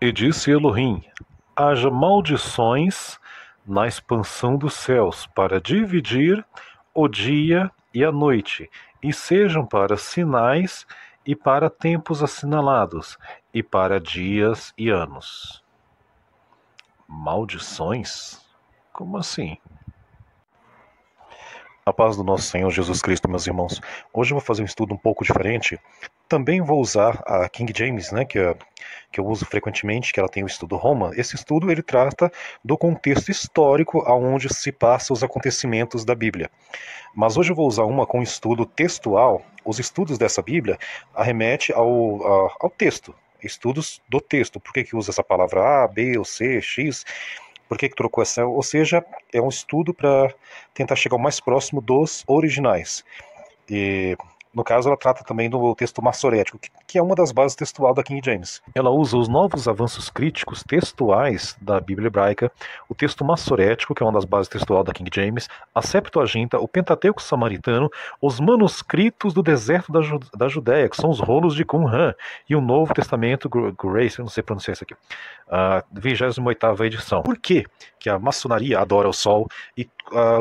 E disse Elohim: haja maldições na expansão dos céus, para dividir o dia e a noite, e sejam para sinais e para tempos assinalados, e para dias e anos. Maldições? Como assim? A paz do nosso Senhor Jesus Cristo, meus irmãos. Hoje eu vou fazer um estudo um pouco diferente. Também vou usar a King James, né, que eu uso frequentemente, que ela tem o estudo Roma. Esse estudo ele trata do contexto histórico aonde se passam os acontecimentos da Bíblia. Mas hoje eu vou usar uma com estudo textual. Os estudos dessa Bíblia arremete ao texto. Estudos do texto. Por que usa essa palavra A, B, ou C, X? Por que trocou essa? Ou seja, é um estudo para tentar chegar o mais próximo dos originais. E, no caso, ela trata também do texto massorético, que é uma das bases textual da King James. Ela usa os novos avanços críticos textuais da Bíblia hebraica, o texto massorético, que é uma das bases textual da King James, a Septuaginta, o Pentateuco samaritano, os manuscritos do deserto da Judéia, que são os rolos de Qumran, e o Novo Testamento, Grace, eu não sei pronunciar isso aqui, a 28ª edição. Por que a maçonaria adora o sol e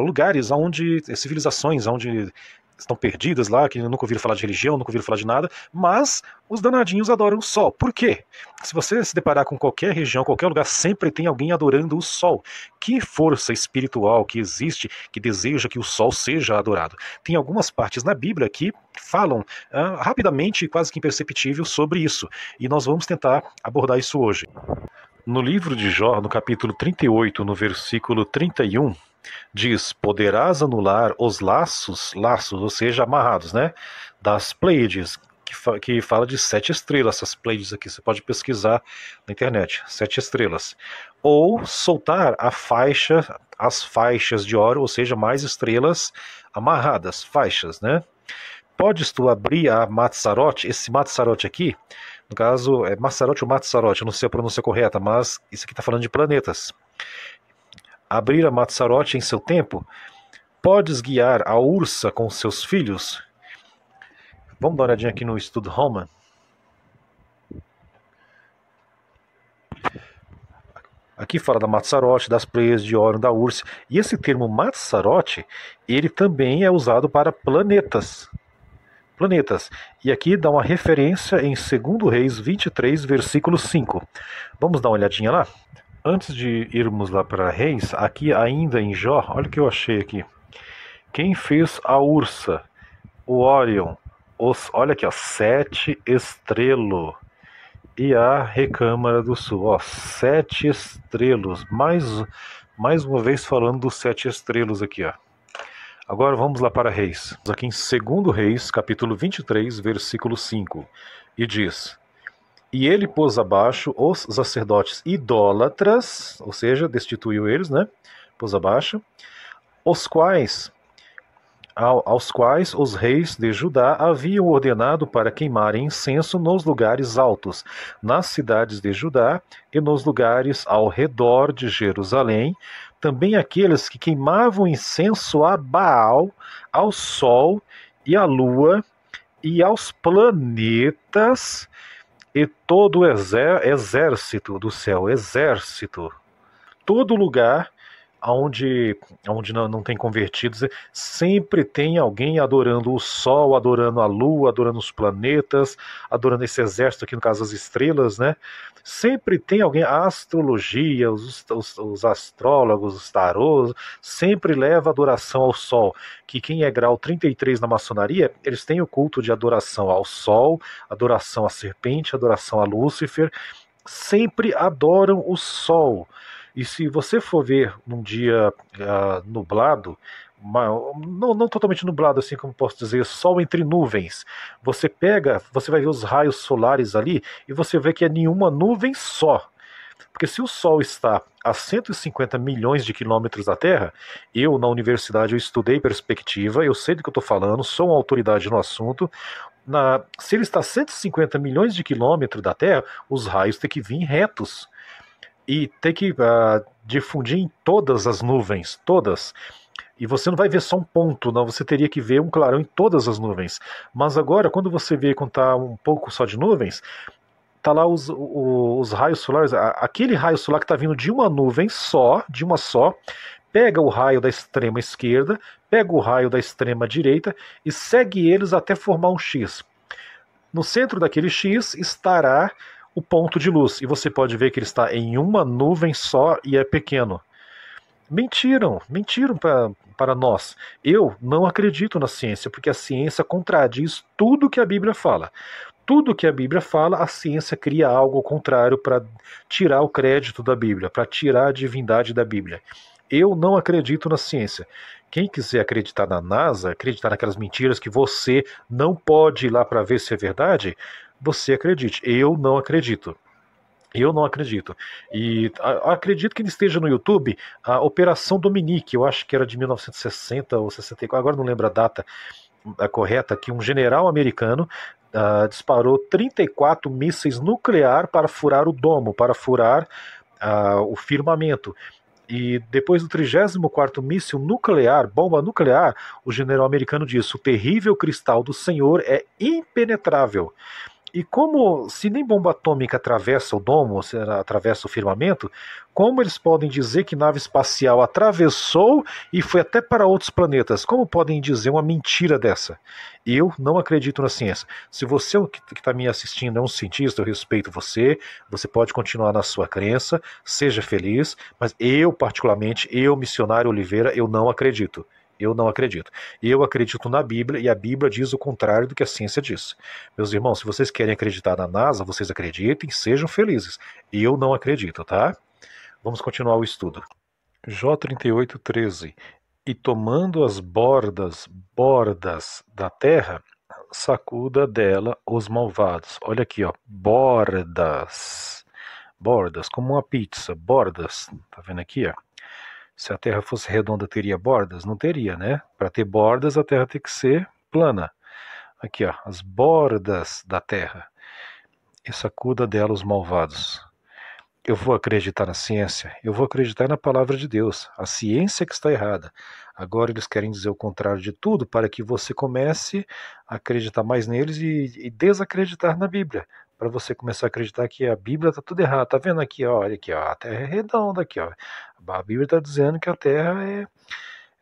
lugares onde, civilizações onde estão perdidas lá, que nunca ouviram falar de religião, nunca ouviram falar de nada, mas os danadinhos adoram o sol. Por quê? Se você se deparar com qualquer região, qualquer lugar, sempre tem alguém adorando o sol. Que força espiritual que existe que deseja que o sol seja adorado? Tem algumas partes na Bíblia que falam rapidamente, quase que imperceptível, sobre isso. E nós vamos tentar abordar isso hoje. No livro de Jó, no capítulo 38, no versículo 31, diz: poderás anular os laços, ou seja, amarrados, né, das Pleiades, que fala de 7 estrelas. Essas Pleiades aqui você pode pesquisar na internet, 7 estrelas. Ou soltar as faixas de ouro, ou seja, mais estrelas amarradas, faixas, né? Podes tu abrir a Matzarote, esse Matzarote aqui, no caso é Matzarote ou Matzarote, eu não sei a pronúncia correta, mas isso aqui está falando de planetas. Abrir a Matzarote em seu tempo, podes guiar a ursa com seus filhos. Vamos dar uma olhadinha aqui no estudo Roma. Aqui fala da Matzarote, das Pleiades de Órion, da Ursa. E esse termo Matzarote, ele também é usado para planetas. E aqui dá uma referência em 2 Reis 23, versículo 5. Vamos dar uma olhadinha lá? Antes de irmos lá para Reis, aqui ainda em Jó, olha o que eu achei aqui. Quem fez a Ursa, o Órion, olha aqui, ó, 7 estrelas. E a Recâmara do Sul, ó, 7 estrelas. Mais uma vez falando dos 7 estrelas aqui, ó. Agora vamos lá para Reis. Aqui em 2 Reis, capítulo 23, versículo 5. E diz: e ele pôs abaixo os sacerdotes idólatras, ou seja, destituiu eles, né? Pôs abaixo, aos quais os reis de Judá haviam ordenado para queimarem incenso nos lugares altos, nas cidades de Judá e nos lugares ao redor de Jerusalém, também aqueles que queimavam incenso a Baal, ao sol e à lua e aos planetas e todo o exército do céu, todo lugar onde não tem convertidos, sempre tem alguém adorando o sol, adorando a lua, adorando os planetas, adorando esse exército aqui, no caso as estrelas, né? Sempre tem alguém, a astrologia, os astrólogos, os tarôs, sempre leva adoração ao sol, que quem é grau 33 na maçonaria, eles têm o culto de adoração ao sol, adoração à serpente, adoração a Lúcifer, sempre adoram o sol. E se você for ver num dia nublado, não totalmente nublado, assim como posso dizer, sol entre nuvens, você vai ver os raios solares ali e você vê que é nenhuma nuvem só. Porque se o Sol está a 150 milhões de quilômetros da Terra, eu na universidade eu estudei perspectiva, eu sei do que eu estou falando, sou uma autoridade no assunto. Se ele está a 150 milhões de quilômetros da Terra, os raios têm que vir retos e tem que difundir em todas as nuvens, todas. E você não vai ver só um ponto, não, você teria que ver um clarão em todas as nuvens. Mas agora, quando você vê quando está um pouco só de nuvens, tá lá os raios solares, aquele raio solar que está vindo de uma nuvem só, de uma só, pega o raio da extrema esquerda, pega o raio da extrema direita e segue eles até formar um X. No centro daquele X estará o ponto de luz, e você pode ver que ele está em uma nuvem só e é pequeno. Mentiram para nós. Eu não acredito na ciência, porque a ciência contradiz tudo que a Bíblia fala. Tudo que a Bíblia fala, a ciência cria algo ao contrário para tirar o crédito da Bíblia, para tirar a divindade da Bíblia. Eu não acredito na ciência. Quem quiser acreditar na NASA, acreditar naquelas mentiras que você não pode ir lá para ver se é verdade, você acredite. Eu não acredito. Eu não acredito. E acredito que ele esteja no YouTube a Operação Dominique, eu acho que era de 1960 ou 64, agora não lembro a data correta, que um general americano disparou 34 mísseis nucleares para furar o domo, para furar o firmamento. E depois do 34º míssil nuclear, bomba nuclear, o general americano disse: o terrível cristal do Senhor é impenetrável. E como, se nem bomba atômica atravessa o domo, se atravessa o firmamento, como eles podem dizer que nave espacial atravessou e foi até para outros planetas? Como podem dizer uma mentira dessa? Eu não acredito na ciência. Se você que está me assistindo é um cientista, eu respeito você, você pode continuar na sua crença, seja feliz, mas eu, particularmente, missionário Oliveira, eu não acredito. Eu não acredito. Eu acredito na Bíblia e a Bíblia diz o contrário do que a ciência diz. Meus irmãos, se vocês querem acreditar na NASA, vocês acreditem, sejam felizes. Eu não acredito, tá? Vamos continuar o estudo. Jó 38:13. E tomando as bordas da terra, sacuda dela os malvados. Olha aqui, ó, bordas, como uma pizza, bordas. Tá vendo aqui, ó? Se a Terra fosse redonda, teria bordas? Não teria, né? Para ter bordas, a Terra tem que ser plana. Aqui, ó, as bordas da Terra. E sacuda dela os malvados. Eu vou acreditar na ciência? Eu vou acreditar na palavra de Deus. A ciência que está errada. Agora eles querem dizer o contrário de tudo para que você comece a acreditar mais neles e desacreditar na Bíblia. Para você começar a acreditar que a Bíblia está tudo errado. Tá vendo aqui, ó, olha aqui, ó, a Terra é redonda aqui, ó. A Bíblia está dizendo que a Terra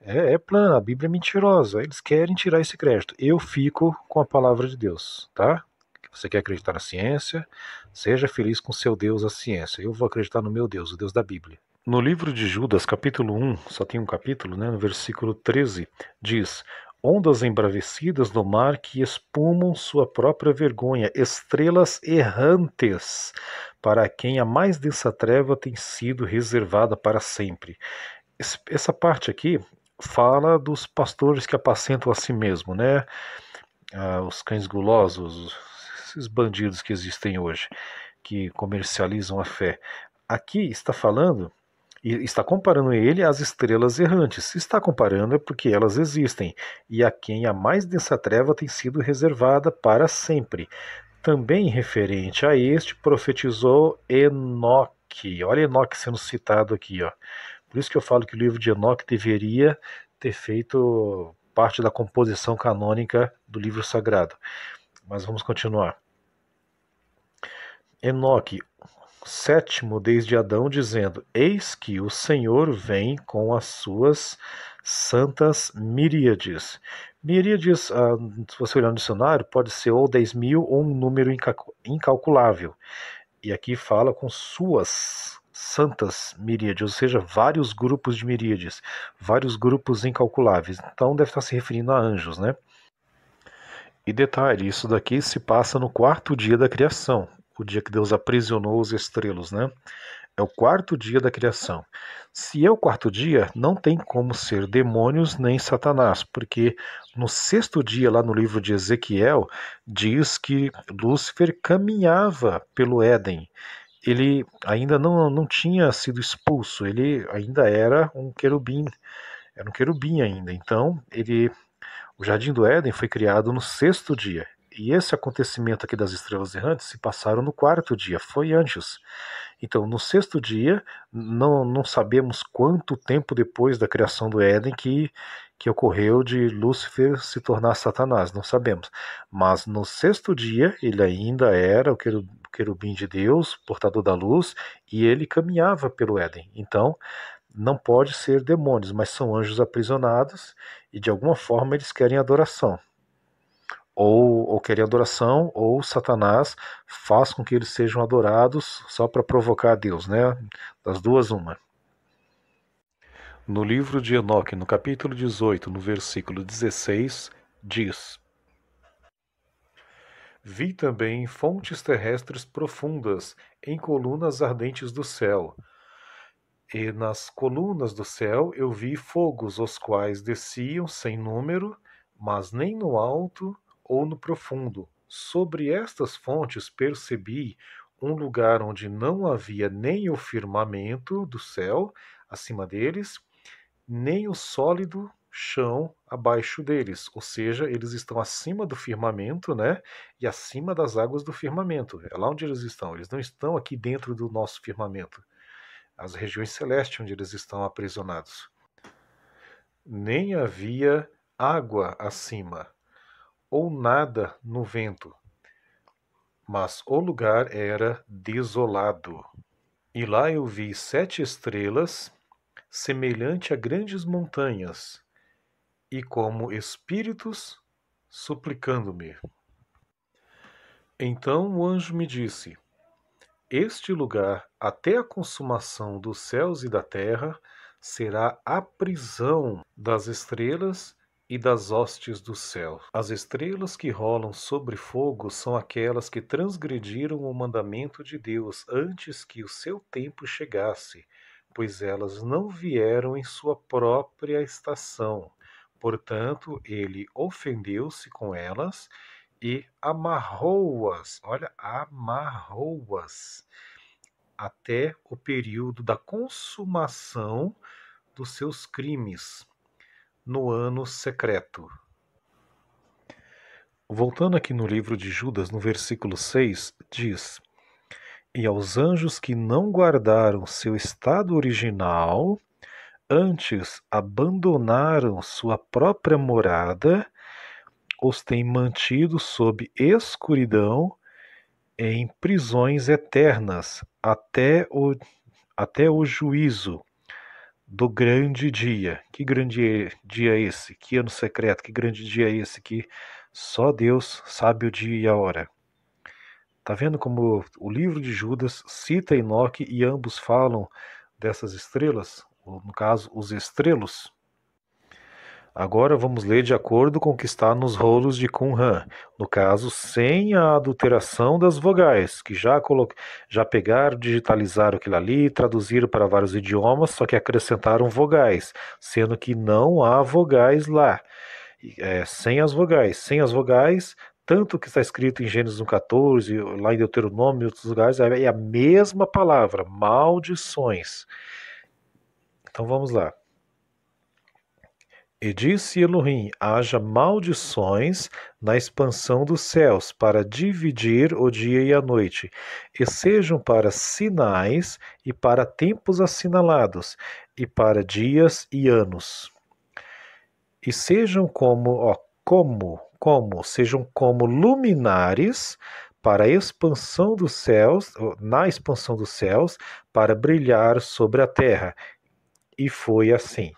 é plana, a Bíblia é mentirosa. Eles querem tirar esse crédito. Eu fico com a palavra de Deus, tá? Você quer acreditar na ciência? Seja feliz com seu Deus, a ciência. Eu vou acreditar no meu Deus, o Deus da Bíblia. No livro de Judas, capítulo 1, só tem um capítulo, né? No versículo 13, diz: ondas embravecidas do mar que espumam sua própria vergonha, estrelas errantes, para quem a mais densa treva tem sido reservada para sempre. Essa parte aqui fala dos pastores que apacentam a si mesmo, né? Os cães gulosos, esses bandidos que existem hoje, que comercializam a fé. Aqui está falando e está comparando ele às estrelas errantes. Se está comparando é porque elas existem, e a quem a mais densa treva tem sido reservada para sempre. Também referente a este, profetizou Enoque. Olha Enoque sendo citado aqui, ó. Por isso que eu falo que o livro de Enoque deveria ter feito parte da composição canônica do livro sagrado. Mas vamos continuar. Enoque, sétimo desde Adão, dizendo: eis que o Senhor vem com as suas santas miríades. Miríades, se você olhar no dicionário, pode ser ou 10 mil ou um número incalculável. E aqui fala com suas santas miríades, ou seja, vários grupos de miríades, vários grupos incalculáveis. Então deve estar se referindo a anjos, né? E detalhe, isso daqui se passa no quarto dia da criação, o dia que Deus aprisionou os estrelos, né? É o quarto dia da criação. Se é o quarto dia, não tem como ser demônios nem Satanás, porque no sexto dia, lá no livro de Ezequiel, diz que Lúcifer caminhava pelo Éden. Ele ainda não tinha sido expulso, ele ainda era um querubim ainda. Então, o Jardim do Éden foi criado no sexto dia. E esse acontecimento aqui das estrelas errantes se passaram no quarto dia, foi antes. Então, no sexto dia, não sabemos quanto tempo depois da criação do Éden que ocorreu de Lúcifer se tornar Satanás, não sabemos. Mas no sexto dia, ele ainda era o querubim de Deus, portador da luz, e ele caminhava pelo Éden. Então, não pode ser demônios, mas são anjos aprisionados e de alguma forma eles querem adoração. Ou querem adoração, ou Satanás faz com que eles sejam adorados só para provocar a Deus, né? Das duas, uma. No livro de Enoque, no capítulo 18, no versículo 16, diz: Vi também fontes terrestres profundas, em colunas ardentes do céu. E nas colunas do céu eu vi fogos, os quais desciam sem número, mas nem no alto ou no profundo. Sobre estas fontes percebi um lugar onde não havia nem o firmamento do céu acima deles, nem o sólido chão abaixo deles, ou seja, eles estão acima do firmamento, né? E acima das águas do firmamento. É lá onde eles estão. Eles não estão aqui dentro do nosso firmamento. As regiões celestes onde eles estão aprisionados. Nem havia água acima, ou nada no vento, mas o lugar era desolado. E lá eu vi 7 estrelas, semelhante a grandes montanhas, e como espíritos suplicando-me. Então o anjo me disse: Este lugar, até a consumação dos céus e da terra, será a prisão das estrelas e das hostes do céu. As estrelas que rolam sobre fogo são aquelas que transgrediram o mandamento de Deus antes que o seu tempo chegasse, pois elas não vieram em sua própria estação. Portanto, ele ofendeu-se com elas e amarrou-as, olha, amarrou-as, até o período da consumação dos seus crimes, no ano secreto. Voltando aqui no livro de Judas, no versículo 6, diz: E aos anjos que não guardaram seu estado original, antes abandonaram sua própria morada, os tem mantido sob escuridão em prisões eternas até o juízo do grande dia. Que grande dia é esse? Que ano secreto? Que grande dia é esse que só Deus sabe o dia e a hora? Tá vendo como o livro de Judas cita Enoque e ambos falam dessas estrelas? No caso, os estrelos. Agora vamos ler de acordo com o que está nos rolos de Qumran, no caso, sem a adulteração das vogais, que já pegaram, digitalizaram aquilo ali, traduziram para vários idiomas, só que acrescentaram vogais, sendo que não há vogais lá. Sem as vogais. Sem as vogais, tanto que está escrito em Gênesis 1,14, lá em Deuteronômio e outros lugares, é a mesma palavra, maldições. Então vamos lá. E disse Elohim: haja maldições na expansão dos céus, para dividir o dia e a noite, e sejam para sinais e para tempos assinalados, e para dias e anos. E sejam sejam como luminares para a expansão dos céus, na expansão dos céus, para brilhar sobre a terra. E foi assim.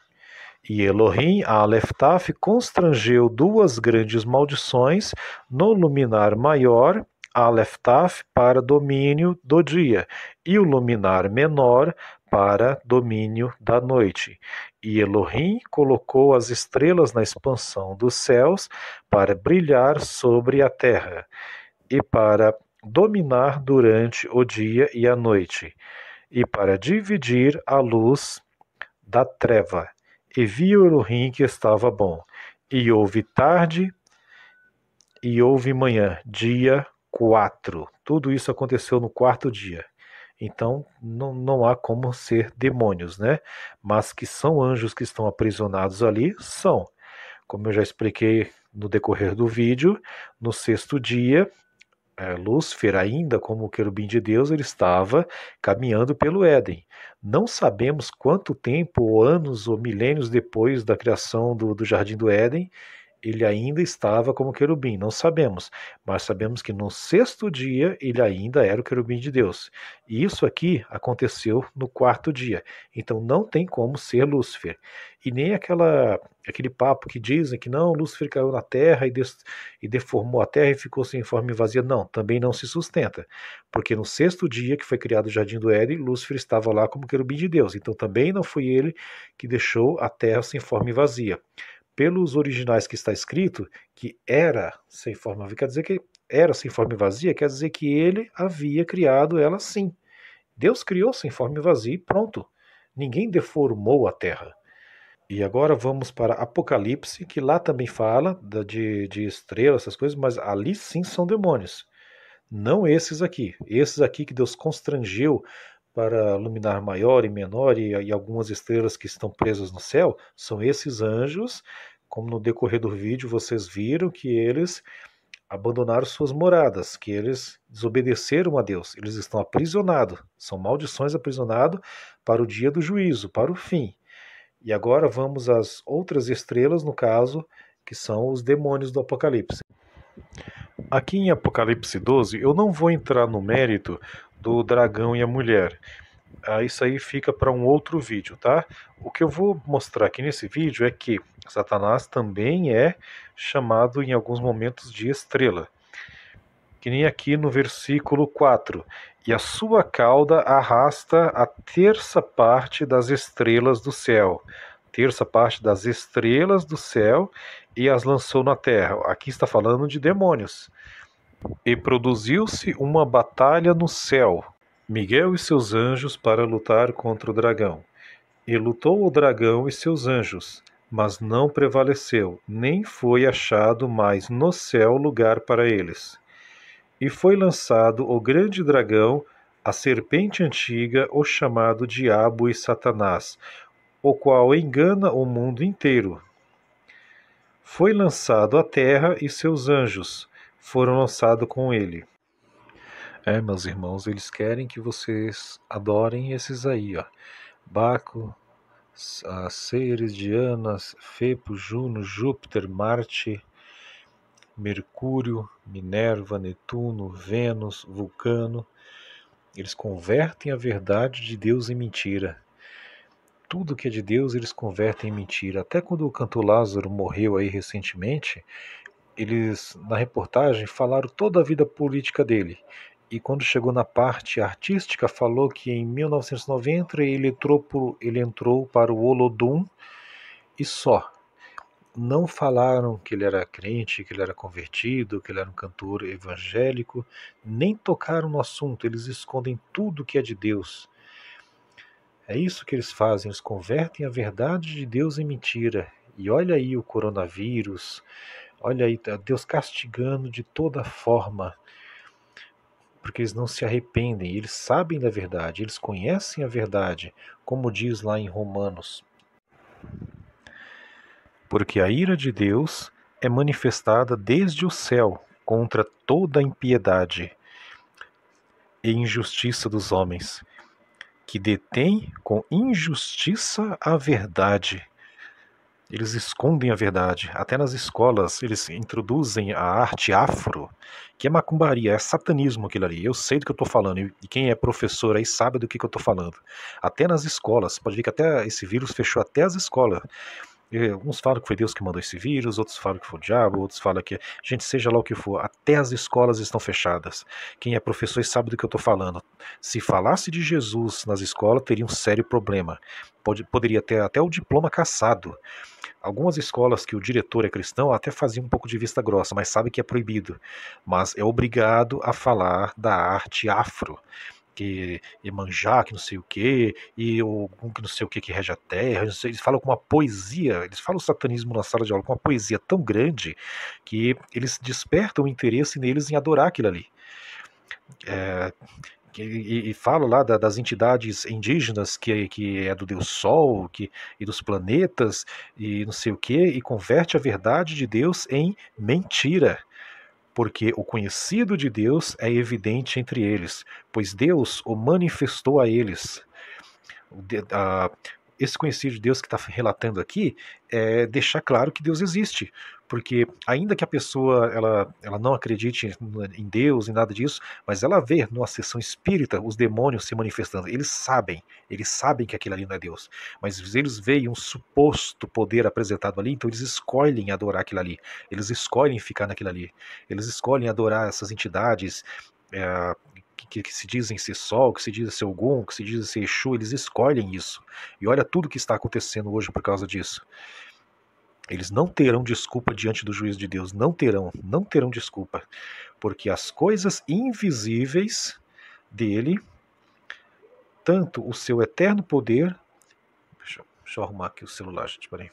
E Elohim, a Aleftaf, constrangeu 2 grandes maldições no luminar maior, a Aleftaf, para domínio do dia, e o luminar menor para domínio da noite. E Elohim colocou as estrelas na expansão dos céus para brilhar sobre a terra, e para dominar durante o dia e a noite, e para dividir a luz da treva. E viu Elohim que estava bom. E houve tarde e houve manhã, dia 4. Tudo isso aconteceu no 4º dia. Então não há como ser demônios, né? Mas que são anjos que estão aprisionados ali, são. Como eu já expliquei no decorrer do vídeo, no 6º dia, Lúcifer, ainda como o querubim de Deus, ele estava caminhando pelo Éden. Não sabemos quanto tempo, ou anos, ou milênios depois da criação do Jardim do Éden, ele ainda estava como querubim, não sabemos, mas sabemos que no sexto dia ele ainda era o querubim de Deus. E isso aqui aconteceu no quarto dia. Então não tem como ser Lúcifer. E nem aquele papo que dizem que não, Lúcifer caiu na terra e deformou a terra e ficou sem forma e vazia. Não, também não se sustenta. Porque no sexto dia que foi criado o Jardim do Éden, Lúcifer estava lá como querubim de Deus. Então também não foi ele que deixou a terra sem forma e vazia. Pelos originais que está escrito que era sem forma vazia, quer dizer que era sem forma e vazia, quer dizer que ele havia criado ela sim. Deus criou sem forma e vazia e pronto. Ninguém deformou a terra. E agora vamos para Apocalipse, que lá também fala de estrelas, essas coisas, mas ali sim são demônios. Não esses aqui. Esses aqui que Deus constrangeu para luminar maior e menor e algumas estrelas que estão presas no céu, são esses anjos, como no decorrer do vídeo vocês viram que eles abandonaram suas moradas, que eles desobedeceram a Deus, eles estão aprisionados, são maldições aprisionados para o dia do juízo, para o fim. E agora vamos às outras estrelas, no caso, que são os demônios do Apocalipse. Aqui em Apocalipse 12, eu não vou entrar no mérito do dragão e a mulher. Isso aí fica para um outro vídeo, tá? O que eu vou mostrar aqui nesse vídeo é que Satanás também é chamado em alguns momentos de estrela. Que nem aqui no versículo 4. E a sua cauda arrasta a terça parte das estrelas do céu. Terça parte das estrelas do céu e as lançou na terra. Aqui está falando de demônios. E produziu-se uma batalha no céu, Miguel e seus anjos para lutar contra o dragão. E lutou o dragão e seus anjos, mas não prevaleceu, nem foi achado mais no céu lugar para eles. E foi lançado o grande dragão, a serpente antiga, o chamado Diabo e Satanás, o qual engana o mundo inteiro. Foi lançado à terra e seus anjos foram lançados com ele. Meus irmãos, eles querem que vocês adorem esses aí, ó. Baco, Ceres, Diana, Fepo, Juno, Júpiter, Marte, Mercúrio, Minerva, Netuno, Vênus, Vulcano. Eles convertem a verdade de Deus em mentira. Tudo que é de Deus eles convertem em mentira. Até quando o cantor Lázaro morreu aí recentemente, eles na reportagem falaram toda a vida política dele. E quando chegou na parte artística, falou que em 1990 ele entrou para o Olodum e só. Não falaram que ele era crente, que ele era convertido, que ele era um cantor evangélico, nem tocaram no assunto, eles escondem tudo que é de Deus. É isso que eles fazem, eles convertem a verdade de Deus em mentira. E olha aí o coronavírus, olha aí Deus castigando de toda forma, porque eles não se arrependem, eles sabem da verdade, eles conhecem a verdade, como diz lá em Romanos. Porque a ira de Deus é manifestada desde o céu contra toda a impiedade e injustiça dos homens, que detêm com injustiça a verdade. Eles escondem a verdade. Até nas escolas eles introduzem a arte afro, que é macumbaria, é satanismo aquilo ali. Eu sei do que eu estou falando, e quem é professor aí sabe do que eu estou falando. Até nas escolas, pode ver que até esse vírus fechou até as escolas. Uns falam que foi Deus que mandou esse vírus, outros falam que foi o diabo, outros falam que... Gente, seja lá o que for, até as escolas estão fechadas. Quem é professor sabe do que eu estou falando. Se falasse de Jesus nas escolas, teria um sério problema. Poderia ter até o diploma cassado. Algumas escolas que o diretor é cristão até faziam um pouco de vista grossa, mas sabe que é proibido. Mas é obrigado a falar da arte afro, que Iemanjá, que não sei o que, e o que não sei o que rege a terra. Eles falam com uma poesia, eles falam o satanismo na sala de aula com uma poesia tão grande que eles despertam o interesse neles em adorar aquilo ali. E fala lá das entidades indígenas que é do Deus Sol e dos planetas e não sei o que, e converte a verdade de Deus em mentira. Porque o conhecido de Deus é evidente entre eles, pois Deus o manifestou a eles. esse conhecido de Deus que está relatando aqui é deixar claro que Deus existe, porque ainda que a pessoa ela não acredite em Deus, em nada disso, mas ela vê numa sessão espírita os demônios se manifestando, eles sabem que aquilo ali não é Deus, mas eles veem um suposto poder apresentado ali, então eles escolhem adorar aquilo ali, eles escolhem ficar naquilo ali, eles escolhem adorar essas entidades, é, que se dizem ser Sol, que se dizem ser Ogum, que se dizem ser Exu, eles escolhem isso. E olha tudo que está acontecendo hoje por causa disso. Eles não terão desculpa diante do juízo de Deus, não terão desculpa, porque as coisas invisíveis dele, tanto o seu eterno poder, deixa eu arrumar aqui o celular, gente, peraí.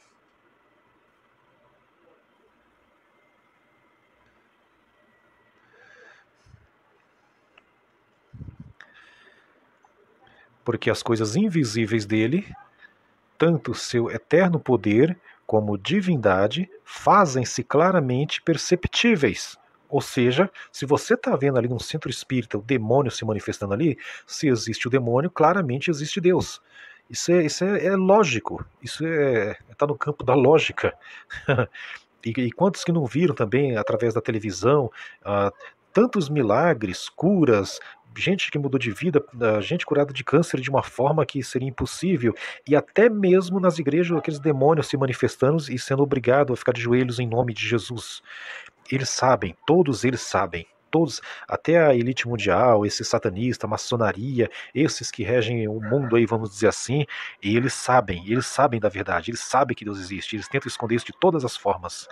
Porque as coisas invisíveis dele, tanto o seu eterno poder como divindade, fazem-se claramente perceptíveis. Ou seja, se você está vendo ali num centro espírita o demônio se manifestando ali, se existe o demônio, claramente existe Deus. Isso é lógico, isso está no campo da lógica. E quantos que não viram também através da televisão tantos milagres, curas, gente que mudou de vida, gente curada de câncer de uma forma que seria impossível, e até mesmo nas igrejas aqueles demônios se manifestando e sendo obrigado a ficar de joelhos em nome de Jesus. Eles sabem, todos eles sabem. Todos, até a elite mundial, esses satanistas, a maçonaria, esses que regem o mundo aí, vamos dizer assim, eles sabem da verdade, eles sabem que Deus existe, eles tentam esconder isso de todas as formas.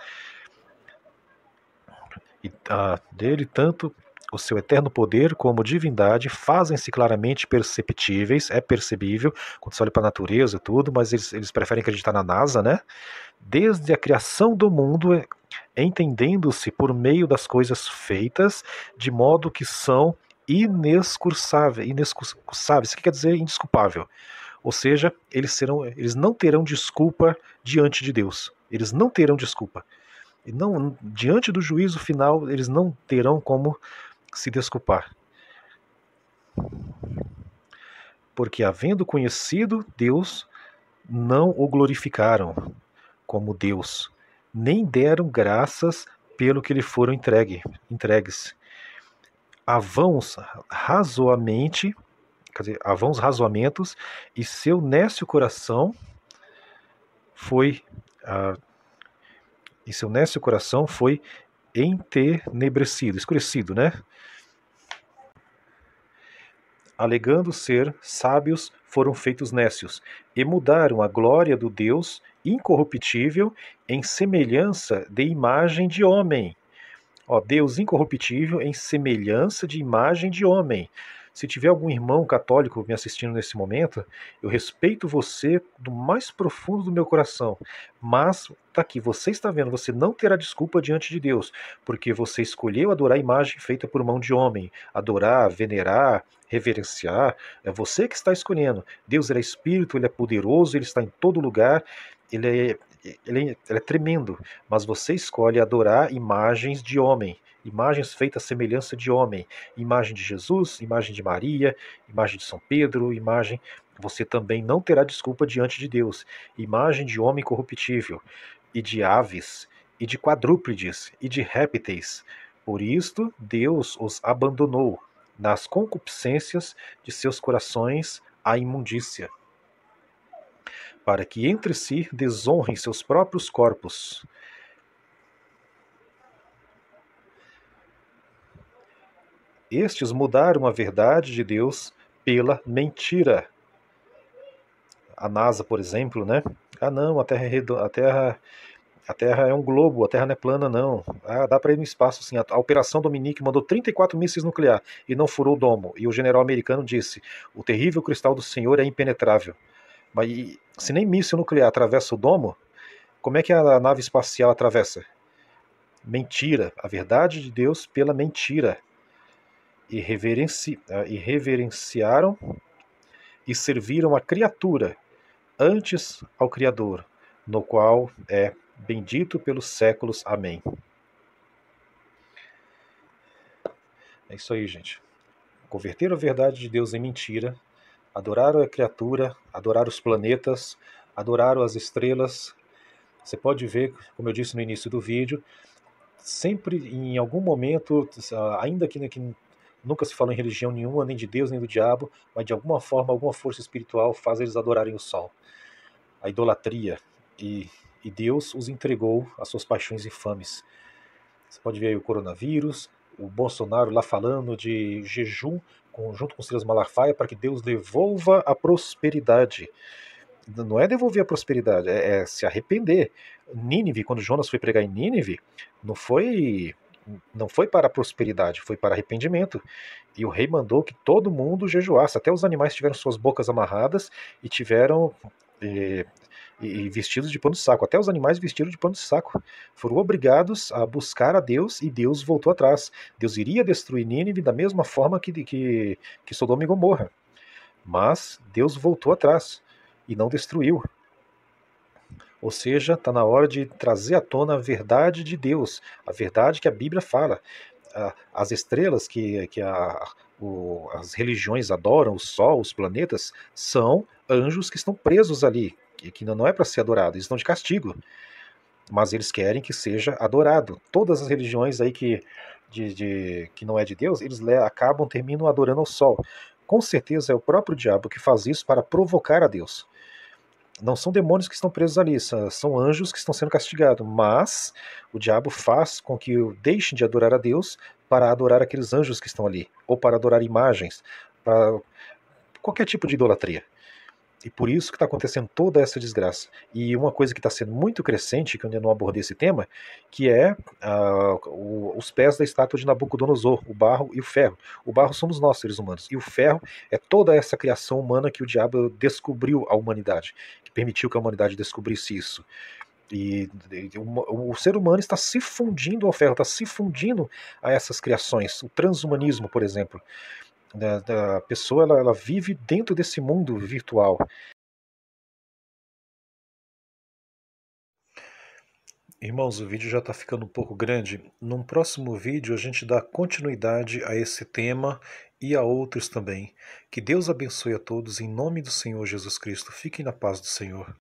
E dele tanto o seu eterno poder como divindade fazem-se claramente perceptíveis, é percebível, quando você olha para a natureza e tudo, mas eles preferem acreditar na NASA, né? Desde a criação do mundo, entendendo-se por meio das coisas feitas, de modo que são inexcursáveis. Isso que quer dizer indesculpável. Ou seja, eles não terão desculpa diante de Deus. Eles não terão desculpa. E não, diante do juízo final, eles não terão como se desculpar. Porque, havendo conhecido Deus, não o glorificaram como Deus, nem deram graças pelo que lhe foram entregues. Avãos razoamentos, e seu nécio coração foi entenebrecido, escurecido, né? Alegando ser sábios, foram feitos nécios, e mudaram a glória do Deus incorruptível em semelhança de imagem de homem. Ó, Deus incorruptível em semelhança de imagem de homem. Se tiver algum irmão católico me assistindo nesse momento, eu respeito você do mais profundo do meu coração. Mas, tá aqui, você está vendo, você não terá desculpa diante de Deus, porque você escolheu adorar a imagem feita por mão de homem. Adorar, venerar, reverenciar, é você que está escolhendo. Deus, ele é espírito, ele é poderoso, ele está em todo lugar, ele é tremendo, mas você escolhe adorar imagens de homem, imagens feitas à semelhança de homem, imagem de Jesus, imagem de Maria, imagem de São Pedro, imagem. Você também não terá desculpa diante de Deus. Imagem de homem corruptível, e de aves, e de quadrúpedes, e de répteis. Por isto Deus os abandonou nas concupiscências de seus corações à imundícia, para que entre si desonrem seus próprios corpos. Estes mudaram a verdade de Deus pela mentira. A NASA, por exemplo, né? Ah, não, a Terra é redonda, a Terra é um globo, a Terra não é plana, não. Ah, dá para ir no espaço, sim. A Operação Dominique mandou 34 mísseis nucleares e não furou o domo. E o general americano disse: o terrível cristal do Senhor é impenetrável. Mas se nem míssil nuclear atravessa o domo, como é que a nave espacial atravessa? Mentira. A verdade de Deus pela mentira. E reverenciaram e serviram a criatura antes ao Criador, no qual é bendito pelos séculos. Amém. É isso aí, gente. Converter a verdade de Deus em mentira, adoraram a criatura, adoraram os planetas, adoraram as estrelas. Você pode ver, como eu disse no início do vídeo, sempre em algum momento, ainda que nunca se falou em religião nenhuma, nem de Deus nem do diabo, mas de alguma forma, alguma força espiritual faz eles adorarem o sol, a idolatria, e Deus os entregou às suas paixões infames. Você pode ver aí o coronavírus, o Bolsonaro lá falando de jejum junto com Silas Malafaia para que Deus devolva a prosperidade. Não é devolver a prosperidade, é se arrepender. Nínive, quando Jonas foi pregar em Nínive, não foi não foi para a prosperidade, foi para arrependimento. E o rei mandou que todo mundo jejuasse, até os animais tiveram suas bocas amarradas e tiveram eh, e vestidos de pano de saco, até os animais vestidos de pano de saco. Foram obrigados a buscar a Deus e Deus voltou atrás. Deus iria destruir Nínive da mesma forma que Sodoma e Gomorra. Mas Deus voltou atrás e não destruiu. Ou seja, está na hora de trazer à tona a verdade de Deus, a verdade que a Bíblia fala. As estrelas as religiões adoram, o sol, os planetas, são anjos que estão presos ali, que não é para ser adorado, eles estão de castigo, mas eles querem que seja adorado. Todas as religiões aí que não é de Deus, eles terminam adorando ao sol. Com certeza é o próprio diabo que faz isso para provocar a Deus. Não são demônios que estão presos ali, são anjos que estão sendo castigados, mas o diabo faz com que deixem de adorar a Deus para adorar aqueles anjos que estão ali, ou para adorar imagens, para qualquer tipo de idolatria. E por isso que está acontecendo toda essa desgraça. E uma coisa que está sendo muito crescente, que eu ainda não abordei esse tema, que é os pés da estátua de Nabucodonosor, o barro e o ferro. O barro somos nós, seres humanos, e o ferro é toda essa criação humana que o diabo descobriu a humanidade, que permitiu que a humanidade descobrisse isso. O ser humano está se fundindo ao ferro, está se fundindo a essas criações. O transhumanismo, por exemplo. A pessoa ela vive dentro desse mundo virtual. Irmãos, o vídeo já está ficando um pouco grande. Num próximo vídeo a gente dá continuidade a esse tema e a outros também. Que Deus abençoe a todos em nome do Senhor Jesus Cristo. Fiquem na paz do Senhor.